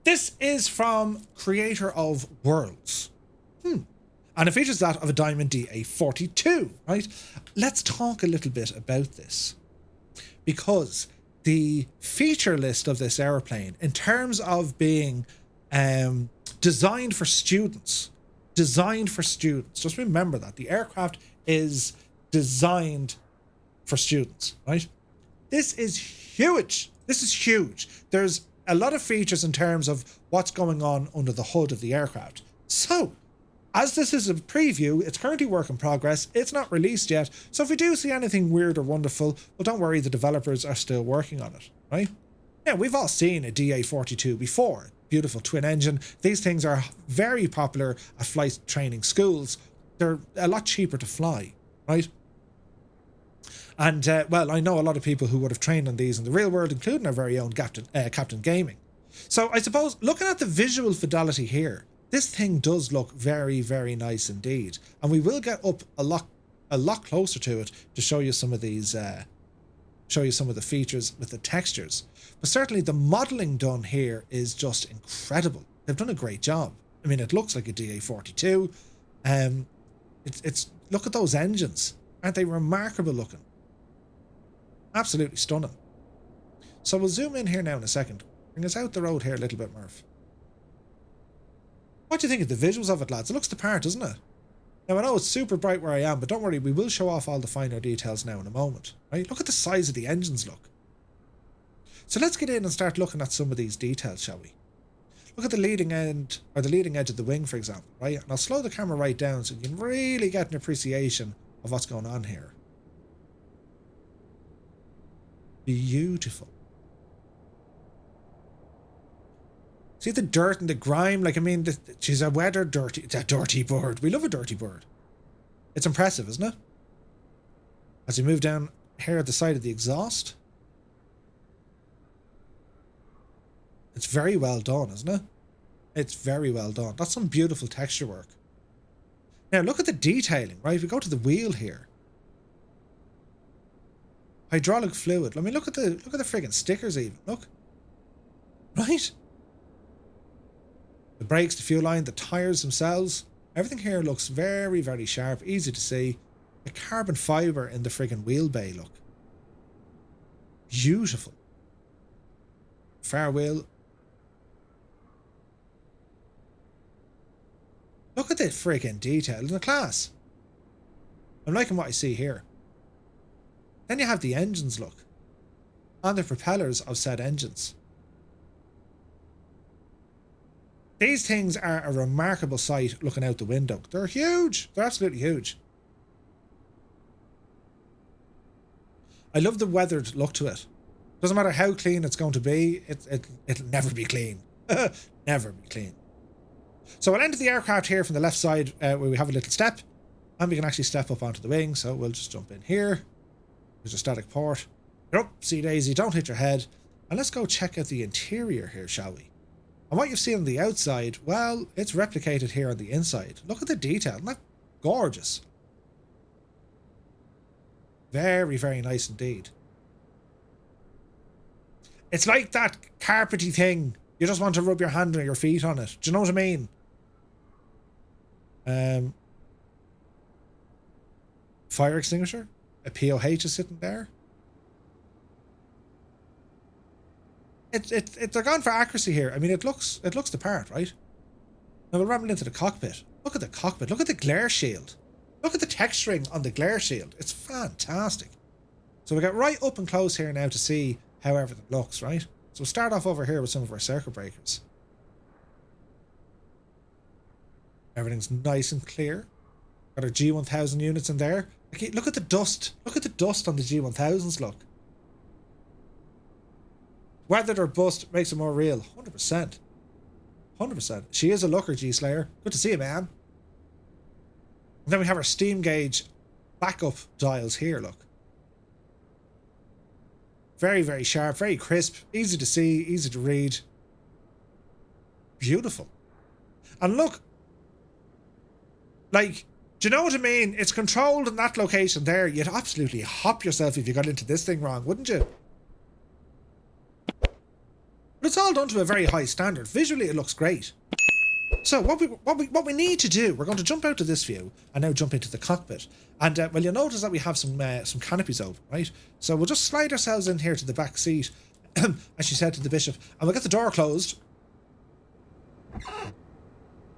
This is from creator of Worlds. And it features that of a Diamond DA42, right? Let's talk a little bit about this. Because the feature list of this airplane, in terms of being designed for students, just remember that. The aircraft is designed for students, right? This is huge. This is huge. There's a lot of features in terms of what's going on under the hood of the aircraft. So, as this is a preview, it's currently work in progress. It's not released yet. So if we do see anything weird or wonderful, well, don't worry, the developers are still working on it, right? Yeah, we've all seen a DA42 before. Beautiful twin engine. These things are very popular at flight training schools. They're a lot cheaper to fly, right? And, well, I know a lot of people who would have trained on these in the real world, including our very own Captain Gaming. So I suppose, looking at the visual fidelity here, this thing does look very, very nice indeed. And we will get up a lot closer to it to show you some of these, show you some of the features with the textures. But certainly the modelling done here is just incredible. They've done a great job. I mean, it looks like a DA42. Look at those engines. Aren't they remarkable looking? Absolutely stunning. So we'll zoom in here now in a second. Bring us out the road here a little bit, Murph. What do you think of the visuals of it, lads? It looks the part, doesn't it? Now, I know it's super bright where I am, but don't worry, we will show off all the finer details now in a moment, right? Look at the size of the engines, look. So let's get in and start looking at some of these details, shall we? Look at the leading end, or the leading edge of the wing, for example, right? And I'll slow the camera right down so you can really get an appreciation of what's going on here. Beautiful. See the dirt and the grime? Like, I mean, she's a dirty bird. We love a dirty bird. It's impressive, isn't it? As we move down here at the side of the exhaust. It's very well done, isn't it? It's very well done. That's some beautiful texture work. Now, look at the detailing, right? If we go to the wheel here. Hydraulic fluid. I mean, look at the friggin' stickers even. Look. Right? The brakes, the fuel line, the tyres themselves. Everything here looks very, very sharp. Easy to see. The carbon fibre in the friggin' wheel bay, look. Beautiful. Far wheel. Look at the friggin' detail in the class. I'm liking what I see here. Then you have the engines, look. And the propellers of said engines. These things are a remarkable sight looking out the window. They're huge. They're absolutely huge. I love the weathered look to it. Doesn't matter how clean it's going to be, it'll never be clean. Never be clean. So I'll enter the aircraft here from the left side where we have a little step. And we can actually step up onto the wing. So we'll just jump in here. There's a static port. Get up, see Daisy, don't hit your head. And let's go check out the interior here, shall we? And what you've seen on the outside, well, it's replicated here on the inside. Look at the detail. Isn't that gorgeous? Very, very nice indeed. It's like that carpety thing. You just want to rub your hand or your feet on it. Do you know what I mean? Fire extinguisher. A POH is sitting there. They're gone for accuracy here. I mean, it looks the part, right? Now we'll ramble into the cockpit. Look at the cockpit. Look at the glare shield. Look at the texturing on the glare shield. It's fantastic. So we get right up and close here now to see how everything looks, right? So we'll start off over here with some of our circuit breakers. Everything's nice and clear. Got our G1000 units in there. Look at the dust. Look at the dust on the G1000s, look. Weathered or bust makes it more real. 100%. 100%. She is a looker, G-Slayer. Good to see you, man. And then we have our steam gauge backup dials here, look. Very, very sharp, very crisp, easy to see, easy to read. Beautiful. And look, like, do you know what I mean? It's controlled in that location there. You'd absolutely hop yourself if you got into this thing wrong, wouldn't you? But it's all done to a very high standard. Visually, it looks great. So what we need to do, we're going to jump out of this view and now jump into the cockpit. And well, you'll notice that we have some canopies open, right? So we'll just slide ourselves in here to the back seat, as she said to the bishop, and we'll get the door closed.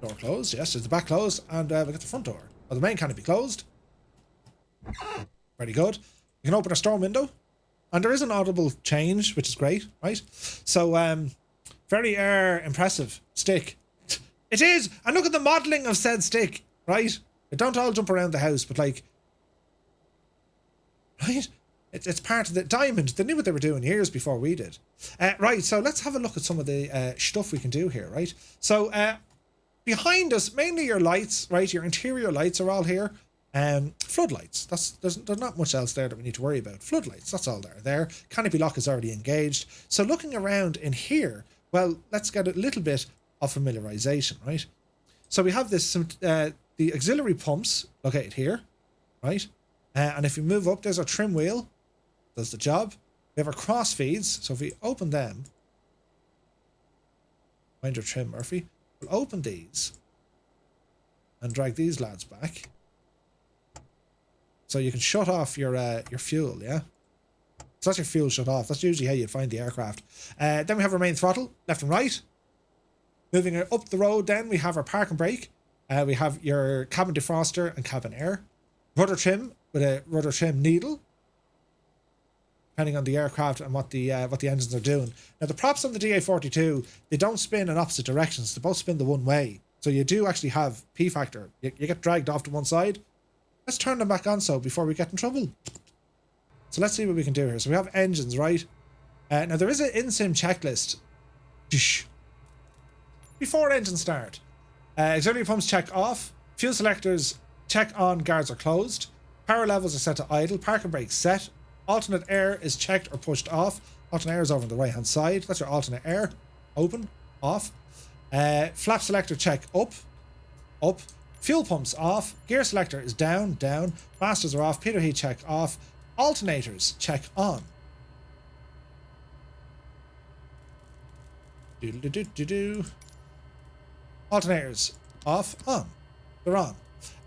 Door closed, yes, there's the back closed, and we'll get the front door. Well, the main canopy closed. Very good. We can open our storm window, and there is an audible change, which is great, right? So, very impressive stick. It is, and look at the modelling of said stick, right? They don't all jump around the house, but like, right? It's part of the Diamond. They knew what they were doing years before we did. Right, so let's have a look at some of the stuff we can do here, right? So, behind us, mainly your lights, right? Your interior lights are all here. Floodlights. There's not much else there that we need to worry about. Floodlights, that's all there. Canopy lock is already engaged. So looking around in here, well, let's get a little bit of familiarization, right? So we have this the auxiliary pumps located here, right? And if you move up, there's our trim wheel. Does the job. We have our cross feeds. So if we open them, find your trim, Murphy. We'll open these and drag these lads back. So you can shut off your fuel, yeah? So that's your fuel shut off. That's usually how you'd find the aircraft. Then we have our main throttle, left and right. Moving up the road, then we have our park and brake. We have your cabin defroster and cabin air. Rudder trim with a rudder trim needle, depending on the aircraft and what the engines are doing. Now the props on the DA42, they don't spin in opposite directions. They both spin the one way. So you do actually have P factor. You get dragged off to one side. Let's turn them back on so before we get in trouble. So let's see what we can do here. So we have engines, right? Now there is an in-sim checklist. Before engine start. Auxiliary pumps check off. Fuel selectors check on, guards are closed. Power levels are set to idle. Park and brake set. Alternate air is checked or pushed off. Alternate air is over on the right hand side. That's your alternate air. Open, off. Flap selector check up. Fuel pumps off. Gear selector is down. Masters are off. Pitot heat check off. Alternators check on. Alternators off, on. They're on.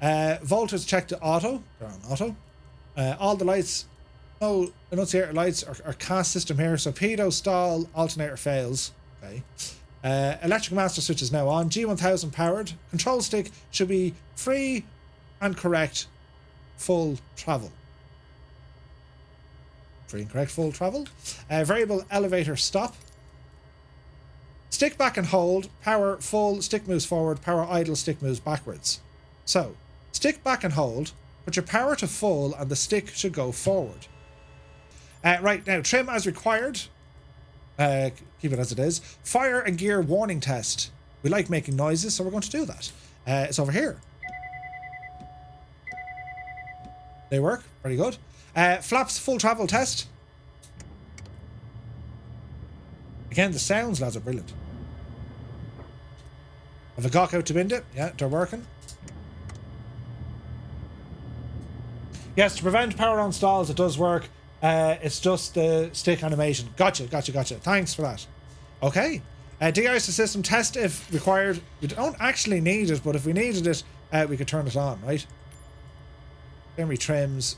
Volters check to auto. They're on auto. All the lights, no annunciator lights are cast system here. So pitot, stall, alternator fails. Okay. Electric master switch is now on. G1000 powered. Control stick should be free and correct full travel. Free and correct full travel. Variable elevator stop. Stick back and hold. Power full. Stick moves forward. Power idle. Stick moves backwards. So, stick back and hold. Put your power to full and the stick should go forward. Right, now trim as required. Keep it as it is. Fire and gear warning test. We like making noises, so we're going to do that. It's over here. They work. Very good. Flaps full travel test. Again, the sounds, lads, are brilliant. Have a gawk out to wind it. Yeah, they're working. Yes, to prevent power on stalls, it does work. It's just the stick animation. Gotcha. Thanks for that. Okay. De-ice the system test if required. We don't actually need it, but if we needed it, we could turn it on, right? Memory trims.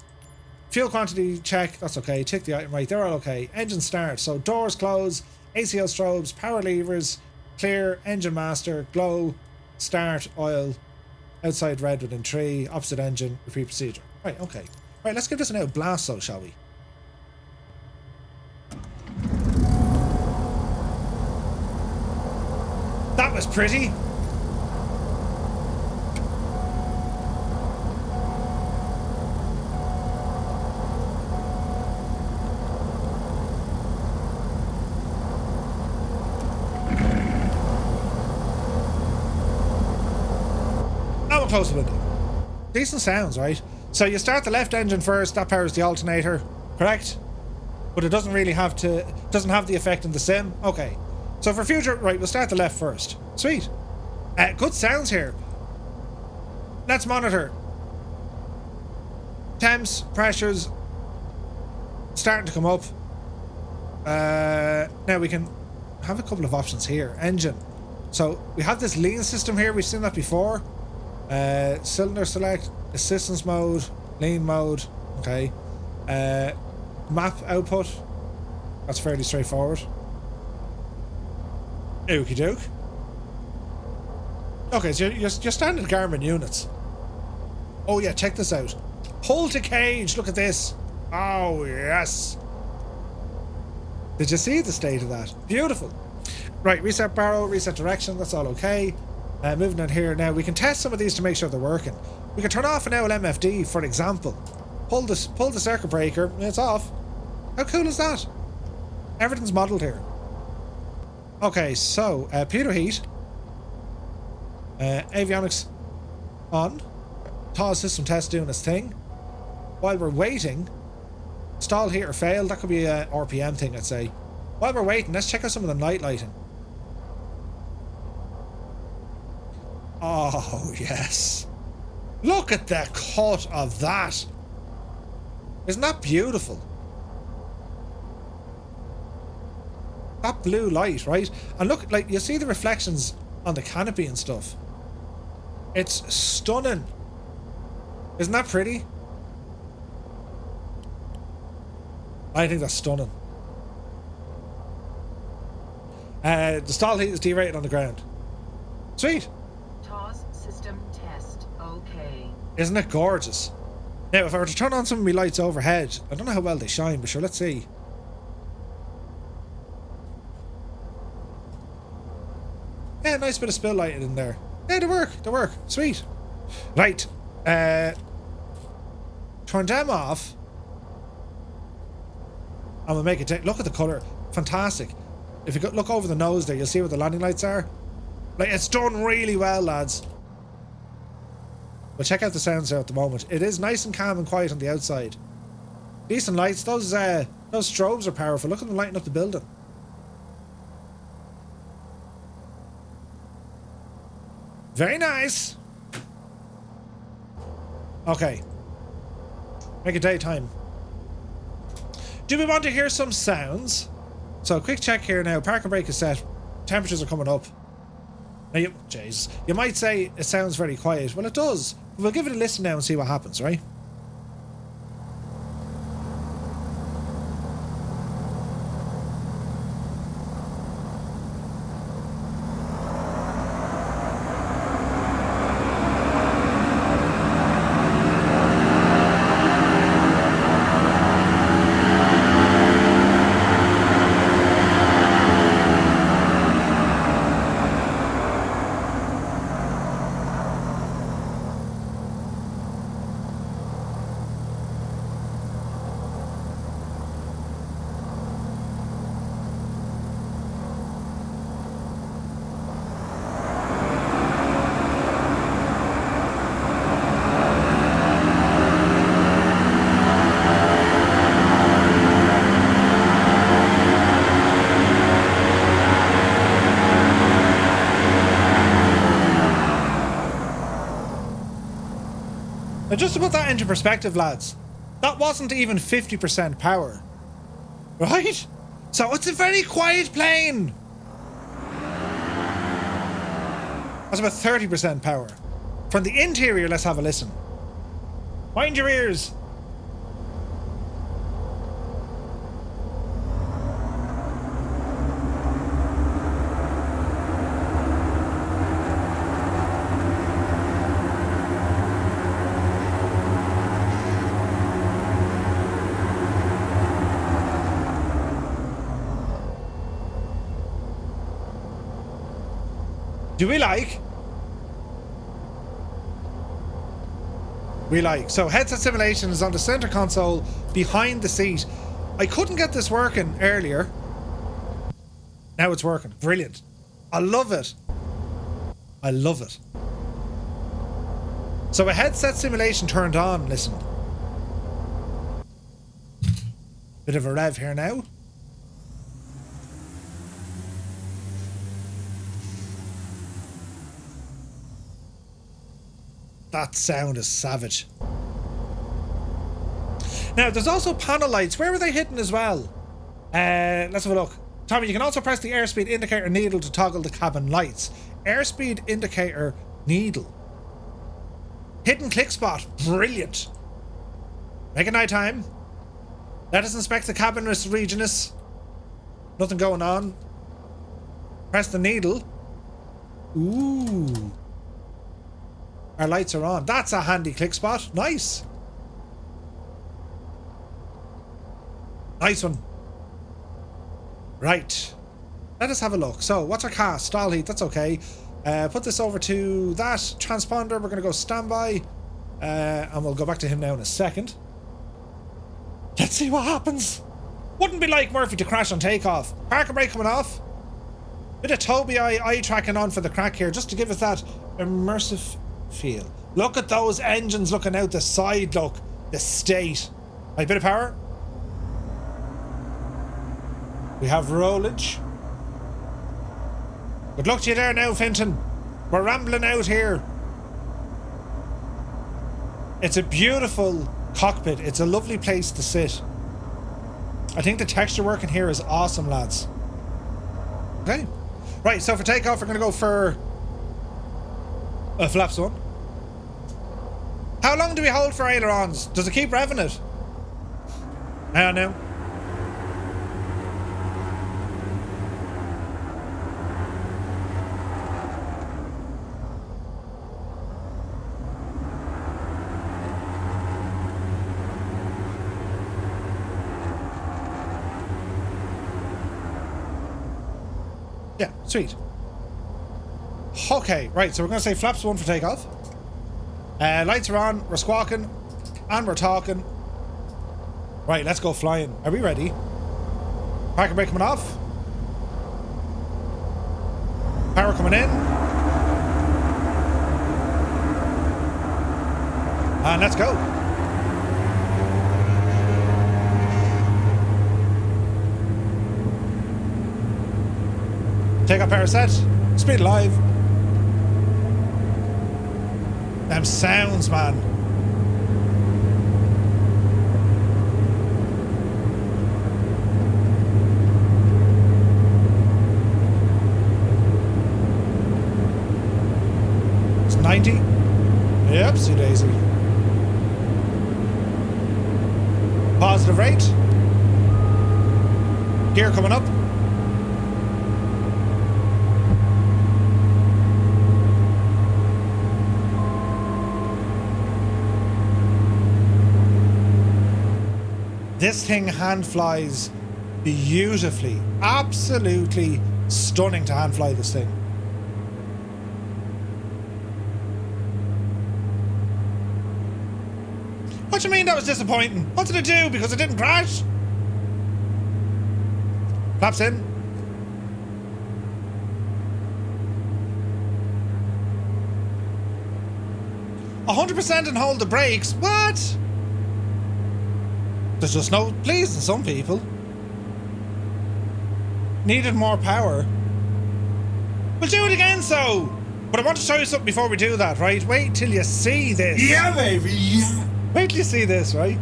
Fuel quantity check. That's okay. Tick the item right. They're all okay. Engine start. So doors close. ACL strobes. Power levers. Clear. Engine master. Glow. Start. Oil. Outside red within 3. Opposite engine. Repeat procedure. Right, okay. Right, let's give this an out blast though, shall we? That was pretty. Now we'll close the window. Decent sounds, right? So you start the left engine first, that powers the alternator, correct? But it doesn't really have to, doesn't have the effect in the sim. Okay. So for future, right, we'll start the left first. Sweet. Good sounds here. Let's monitor. Temps, pressures, starting to come up. Now we can have a couple of options here. Engine. So we have this lean system here. We've seen that before. Cylinder select, assistance mode, lean mode. Okay. Map output. That's fairly straightforward. Okie doke. Okay, so you're standard Garmin units. Oh yeah, check this out. Pull to cage. Look at this. Oh yes. Did you see the state of that? Beautiful. Right, reset barrel, reset direction. That's all okay. Moving on here now. We can test some of these to make sure they're working. We can turn off an owl MFD, for example. Pull the circuit breaker. And it's off. How cool is that? Everything's modelled here. Okay, so Peter heat. Avionics on. TOS system test doing its thing. While we're waiting, stall heater failed. That could be a RPM thing, I'd say. While we're waiting, let's check out some of the night lighting. Oh, yes. Look at the cut of that. Isn't that beautiful? That blue light, right? And look, like, you see the reflections on the canopy and stuff. It's stunning. Isn't that pretty? I think that's stunning. The stall heat is derated on the ground. Sweet. TOS system test. Okay. Isn't it gorgeous? Now, if I were to turn on some of my lights overhead, I don't know how well they shine, but sure, let's see. Yeah, nice bit of spill lighting in there. Yeah, they work. They work. Sweet. Right. Turn them off. And we'll make it. Look at the colour. Fantastic. If you look over the nose there, you'll see where the landing lights are. Like, it's done really well, lads. But check out the sounds there at the moment. It is nice and calm and quiet on the outside. Decent lights. Those strobes are powerful. Look at them lighting up the building. Very nice. Okay. Make it daytime. Do we want to hear some sounds? So, quick check here now. Park and brake is set. Temperatures are coming up. Now, Jesus. You might say it sounds very quiet. Well, it does. We'll give it a listen now and see what happens, right? Now, just to put that into perspective, lads, that wasn't even 50% power, right? So it's a very quiet plane. That's about 30% power. From the interior, let's have a listen. Mind your ears. Do we like? We like. So headset simulation is on the center console behind the seat. I couldn't get this working earlier. Now it's working. Brilliant. I love it. I love it. So a headset simulation turned on. Listen. Bit of a rev here now. That sound is savage. Now, there's also panel lights. Where were they hidden as well? Let's have a look. Tommy, you can also press the airspeed indicator needle to toggle the cabin lights. Airspeed indicator needle. Hidden click spot. Brilliant. Make it night time. Let us inspect the cabinus regionus. Nothing going on. Press the needle. Ooh. Our lights are on. That's a handy click spot. Nice. Nice one. Right. Let us have a look. So, what's our cast? Stall heat. That's okay. Put this over to that transponder. We're going to go standby. And we'll go back to him now in a second. Let's see what happens. Wouldn't be like Murphy to crash on takeoff. Parking brake coming off. Bit of Toby eye tracking on for the crack here, just to give us that immersive feel. Look at those engines looking out the side, look. The state. Right, bit of power. We have rollage. Good luck to you there now, Finton. We're rambling out here. It's a beautiful cockpit. It's a lovely place to sit. I think the texture work in here is awesome, lads. Okay. Right, so for takeoff, we're going to go for a flaps one. How long do we hold for ailerons? Does it keep revving it? I don't know. Yeah, sweet. Okay, right, so we're going to say flaps one for takeoff. Lights are on, we're squawking, and we're talking. Right, let's go flying. Are we ready? Parking brake coming off. Power coming in. And let's go. Take up power set. Speed live. Them sounds, man. It's 90. Yep, see daisy. Positive rate. Gear coming up. This thing hand flies beautifully. Absolutely stunning to hand fly this thing. What do you mean that was disappointing? What did it do? Because it didn't crash? Flaps in. %, and hold the brakes. What? There's just no pleasing some people. Needed more power. We'll do it again, so. But I want to show you something before we do that, right? Wait till you see this. Yeah, baby, yeah. Wait till you see this, right?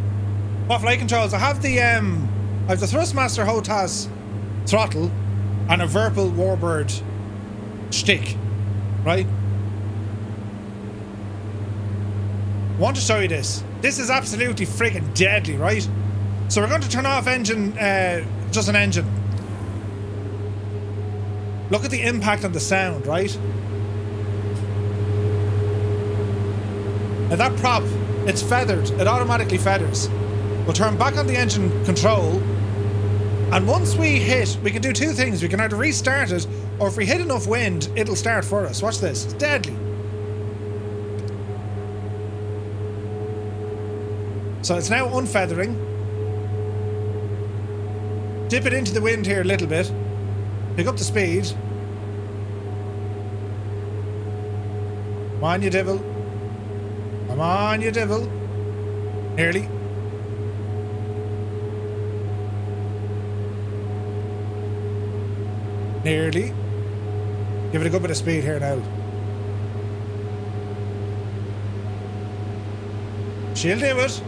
What flight controls? I have the Thrustmaster HOTAS throttle and a Virpil Warbird stick, right? I want to show you this. This is absolutely freaking deadly, right? So we're going to turn off engine, just an engine. Look at the impact on the sound, right? Now that prop, it's feathered. It automatically feathers. We'll turn back on the engine control. And once we hit, we can do two things. We can either restart it, or if we hit enough wind, it'll start for us. Watch this. It's deadly. So it's now unfeathering. Dip it into the wind here a little bit. Pick up the speed. Come on, you devil. Come on, you devil. Nearly. Nearly. Give it a good bit of speed here now. She'll do it.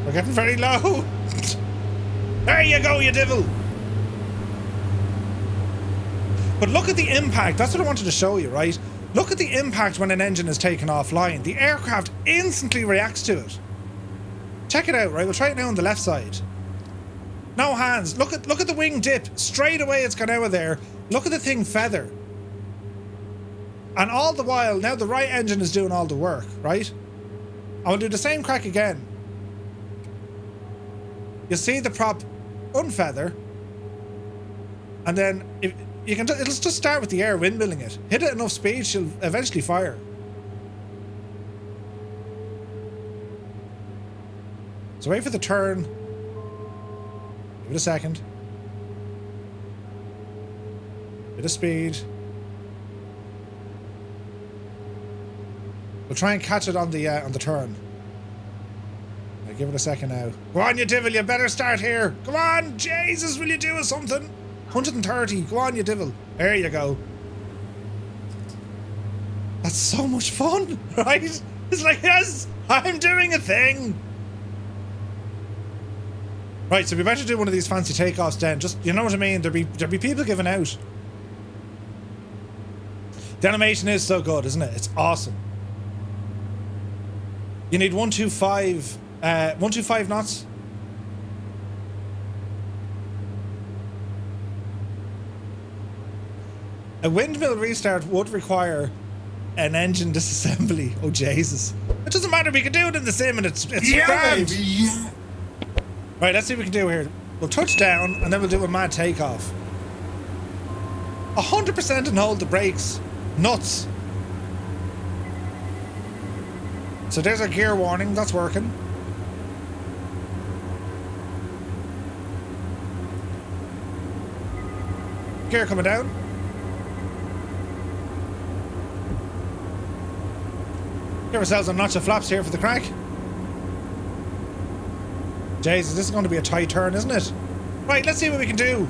We're getting very low. There you go, you devil. But look at the impact. That's what I wanted to show you, right? Look at the impact when an engine is taken offline. The aircraft instantly reacts to it. Check it out, right? We'll try it now on the left side. No hands. Look at the wing dip. Straight away it's gone out of there. Look at the thing feather. And all the while, now the right engine is doing all the work, right? And we'll do the same crack again. You'll see the prop unfeather. And then if you can, it'll just start with the air windmilling it. Hit it enough speed, she'll eventually fire. So wait for the turn. Give it a second. Bit of speed. We'll try and catch it on the turn. I'll give it a second now. Go on, you devil, you better start here. Come on, Jesus, will you do us something? 130, go on, you devil. There you go. That's so much fun, right? It's like, yes, I'm doing a thing. Right, so we better do one of these fancy takeoffs then. Just, you know what I mean? There'll be people giving out. The animation is so good, isn't it? It's awesome. You need 125 knots. A windmill restart would require an engine disassembly. Oh Jesus! It doesn't matter. We can do it in the sim, and it's grand. Baby, yeah. Right, let's see what we can do here. We'll touch down, and then we'll do a mad takeoff. 100% and hold the brakes. Nuts. So there's our gear warning. That's working. Gear coming down. Give ourselves a notch of flaps here for the crack. Jesus, this is going to be a tight turn, isn't it? Right, let's see what we can do.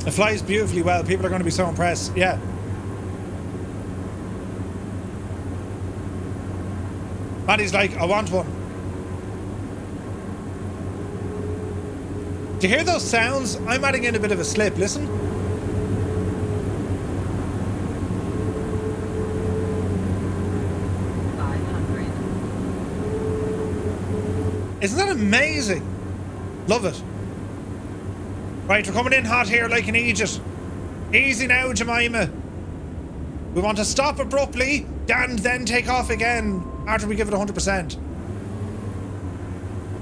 It flies beautifully well. People are going to be so impressed. Yeah. Maddie's like, I want one. Do you hear those sounds? I'm adding in a bit of a slip. Listen. Isn't that amazing? Love it. Right, we're coming in hot here like an Aegis. Easy now, Jemima. We want to stop abruptly and then take off again after we give it 100%.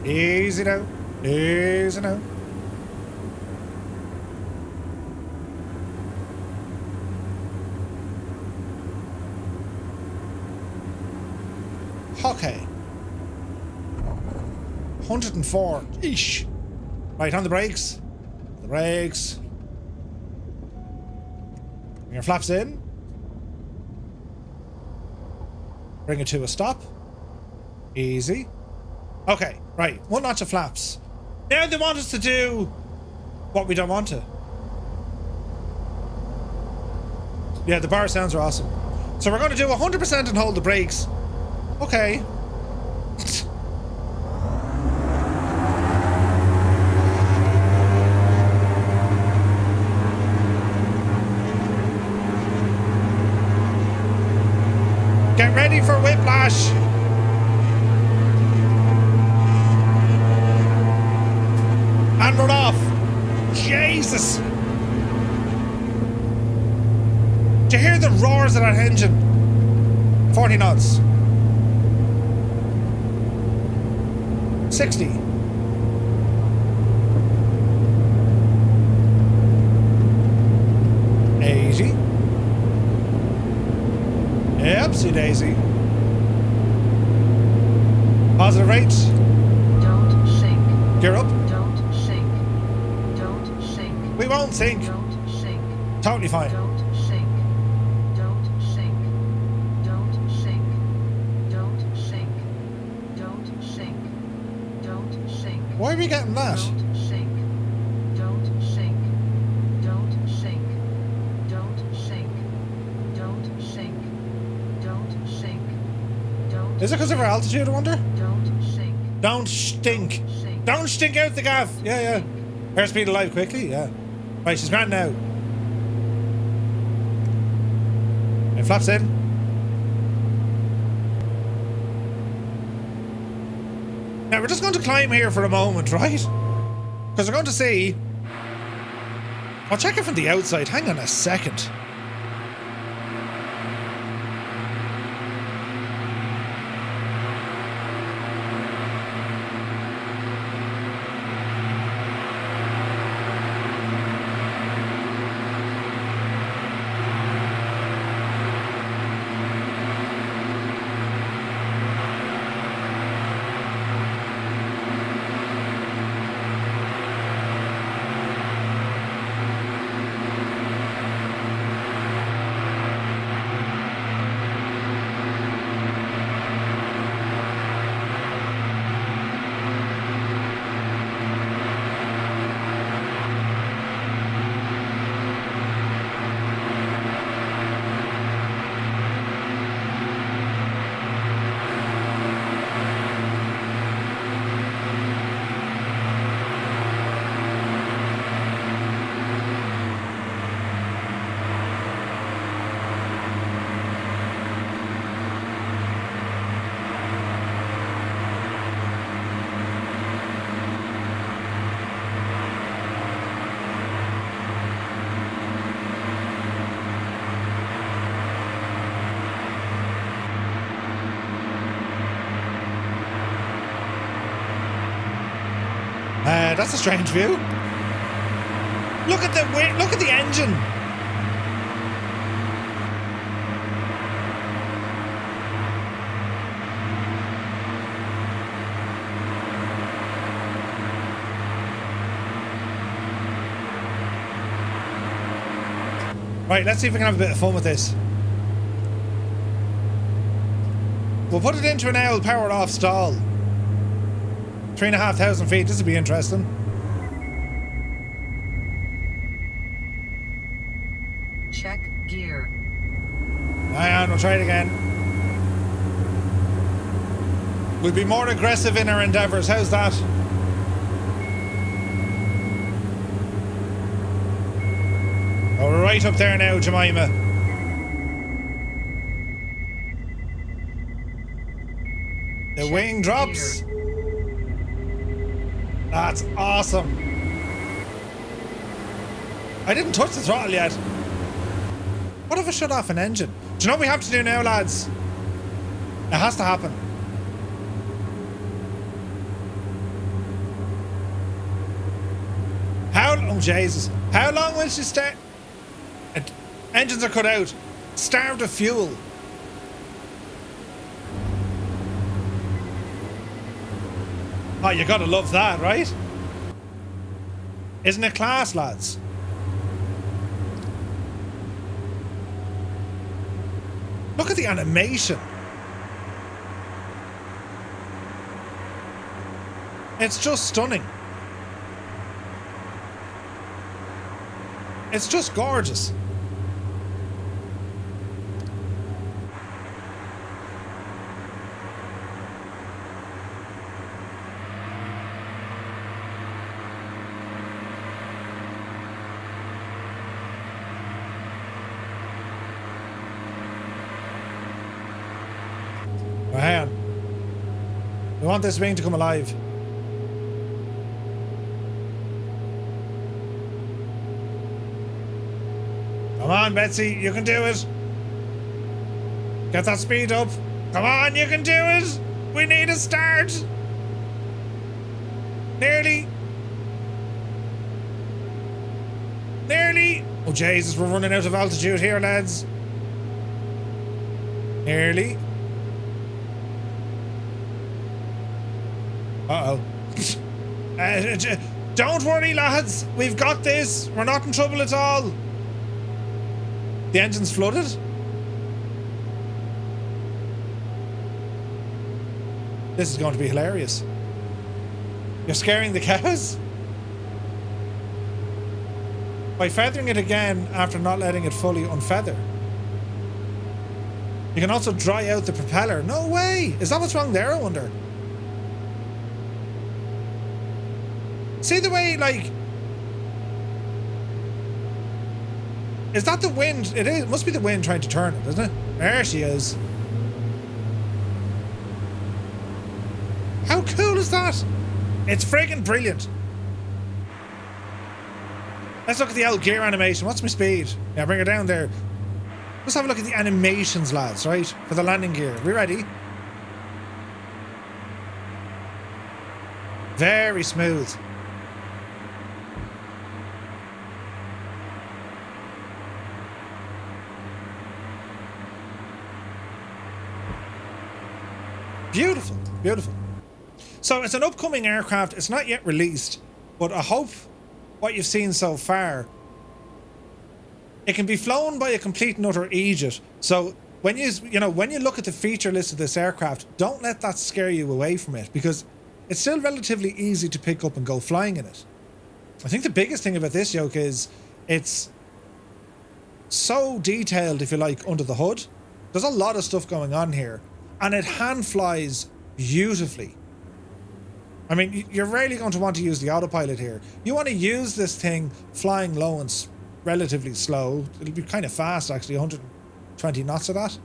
Easy now. Easy now. Okay. 104. Eesh. Right, on the brakes. The brakes. Bring your flaps in. Bring it to a stop. Easy. Okay, right. One notch of flaps. Now they want us to do what we don't want to. Yeah, the bar sounds are awesome. So we're going to do 100% and hold the brakes. Okay. Get ready for whiplash. And run off. Jesus. Do you hear the roars of that engine? 40 knots. 60. 80. Yepsy daisy. Positive rate. Don't sink. Gear up. Don't sink. Don't sink. We won't sink. Don't sink. Totally fine. Don't sink. Don't sink. Don't sink. Don't sink. Don't sink. Don't sink. Why are we getting that? Don't sink. Don't sink. Don't sink. Don't sink. Don't sink. Don't sink. Don't Is it because of our altitude, I wonder? Don't sink. Don't stink. Sink. Don't stink out the gaff. Yeah, yeah. Airspeed alive quickly, yeah. Right, she's grand now. And flaps in. Now we're just going to climb here for a moment, right? Because we're going to see. I'll check it from the outside. Hang on a second. That's a strange view. Look at the engine. Right, let's see if we can have a bit of fun with this. We'll put it into an L powered off stall. 3,500 feet. This will be interesting. Check gear. Hang on, we'll try it again. We'll be more aggressive in our endeavours. How's that? Oh, right up there now, Jemima. The Check wing drops. gear. That's awesome. I didn't touch the throttle yet. What if I shut off an engine? Do you know what we have to do now, lads? It has to happen. Oh, Jesus. How long will she stay? Engines are cut out. Starved of fuel. Oh, you gotta love that, right? Isn't it class, lads? Look at the animation. It's just stunning. It's just gorgeous. Well, hang on. We want this wing to come alive. Come on, Betsy, you can do it. Get that speed up. Come on, you can do it. We need a start. Nearly. Nearly. Oh, Jesus, we're running out of altitude here, lads. Nearly. Uh-oh. Don't worry, lads. We've got this. We're not in trouble at all. The engine's flooded? This is going to be hilarious. You're scaring the cows? By feathering it again after not letting it fully unfeather. You can also dry out the propeller. No way! Is that what's wrong there, I wonder? See the way, like... Is that the wind? It is. It must be the wind trying to turn it, isn't it? There she is. How cool is that? It's friggin' brilliant. Let's look at the old gear animation. What's my speed? Yeah, bring her down there. Let's have a look at the animations, lads, right? For the landing gear. Are we ready? Very smooth. Beautiful, beautiful. So it's an upcoming aircraft. It's not yet released, but I hope what you've seen so far, it can be flown by a complete and utter idiot. So when when you look at the feature list of this aircraft, don't let that scare you away from it, because it's still relatively easy to pick up and go flying in it. I think the biggest thing about this yoke is it's so detailed, if you like, under the hood. There's a lot of stuff going on here, and it hand flies beautifully. I mean, you're rarely going to want to use the autopilot here. You want to use this thing flying low and relatively slow. It'll be kind of fast, actually, 120 knots of that.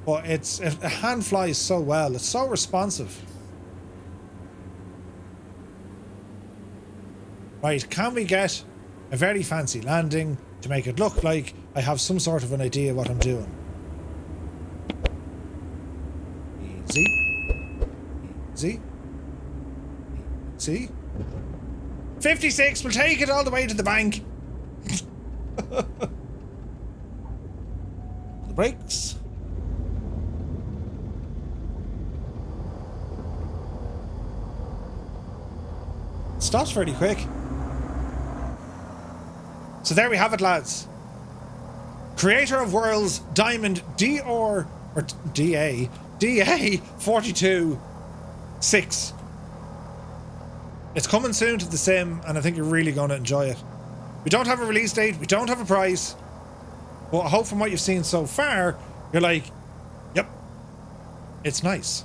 But it hand flies so well. It's so responsive. Right, can we get a very fancy landing to make it look like I have some sort of an idea what I'm doing? Easy. Easy. See? 56, we'll take it all the way to the bank. The brakes. Stops pretty quick. So there we have it, lads. Creator of Worlds, Diamond DA42-VI. It's coming soon to the sim, and I think you're really going to enjoy it. We don't have a release date, we don't have a price, but I hope from what you've seen so far, you're like, yep, it's nice.